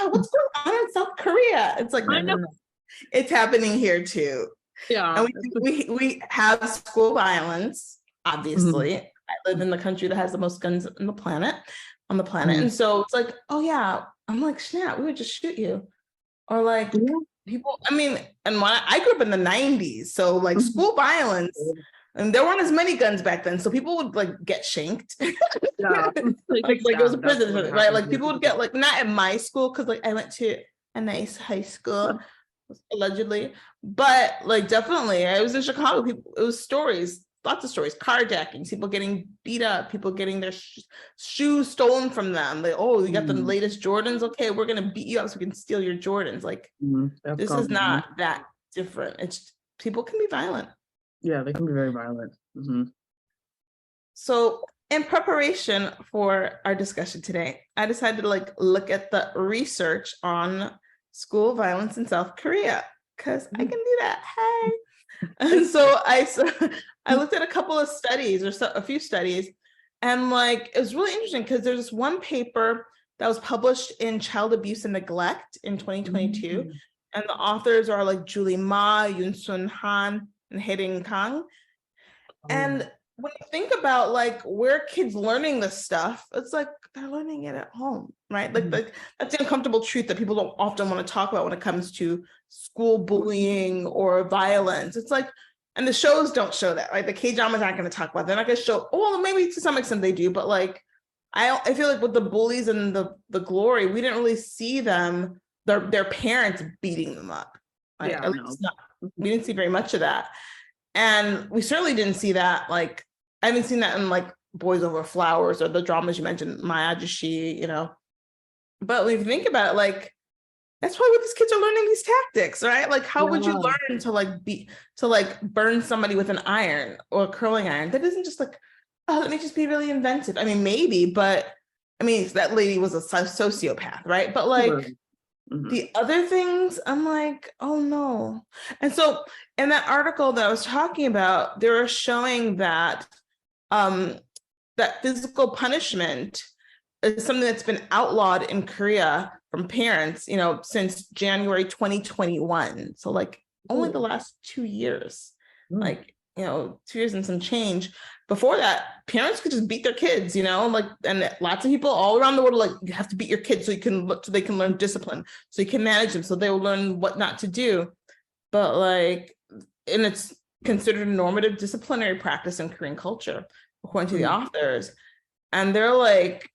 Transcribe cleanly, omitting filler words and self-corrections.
God, what's going on in South Korea? It's like, no, no, no. It's happening here too. Yeah. And we have school violence, obviously. Mm-hmm. I live in the country that has the most guns on the planet. Mm-hmm. And so it's like, oh yeah, I'm like, snap, we would just shoot you. Or like people, I mean, and when I grew up in the 90s, so like school violence, and there weren't as many guns back then, so people would like get shanked. Yeah. like it was a prison, right? Like people would get like, not at my school, because like I went to a nice high school, allegedly, but like definitely I was in Chicago, people, it was stories, lots of stories, carjackings, people getting beat up, people getting their shoes stolen from them. Like, oh, you got the latest Jordans, okay, we're gonna beat you up so we can steal your Jordans. Like this is not that different. It's people can be violent. Yeah, they can be very violent. So in preparation for our discussion today, I decided to like look at the research on school violence in South Korea, because I can do that. Hey. And so I looked at a couple of studies, or a few studies, and like it was really interesting because there's this one paper that was published in Child Abuse and Neglect in 2022, and the authors are like Julie Ma, Yoon Sun Han, and Hae Kang. And when you think about like where kids learning this stuff, it's like they're learning it at home, right? Like that's the uncomfortable truth that people don't often want to talk about when it comes to school bullying or violence. It's like, and the shows don't show that, right? The Kdramas aren't going to talk about it. They're not going to show, well, maybe to some extent they do, but like I feel like with the bullies and the glory, we didn't really see them, their parents beating them up. Right? Yeah, at least we didn't see very much of that. And we certainly didn't see that, like, I haven't seen that in like Boys Over Flowers or the dramas you mentioned, Mayajashi, you know. But when you think about it, like, that's why these kids are learning these tactics, right? Like, how would you learn to like burn somebody with an iron or a curling iron? That isn't just like, oh, let me just be really inventive. I mean, maybe, but I mean, that lady was a sociopath, right? But like, the other things, I'm like, oh no. And so in that article that I was talking about, they were showing that that physical punishment is something that's been outlawed in Korea from parents, you know, since January 2021. So like only the last 2 years, like, you know, 2 years and some change. Before that, parents could just beat their kids, you know, like, and lots of people all around the world are like, you have to beat your kids so they can learn discipline, so you can manage them, so they will learn what not to do. But like, and it's considered a normative disciplinary practice in Korean culture, according to the authors. And they're like,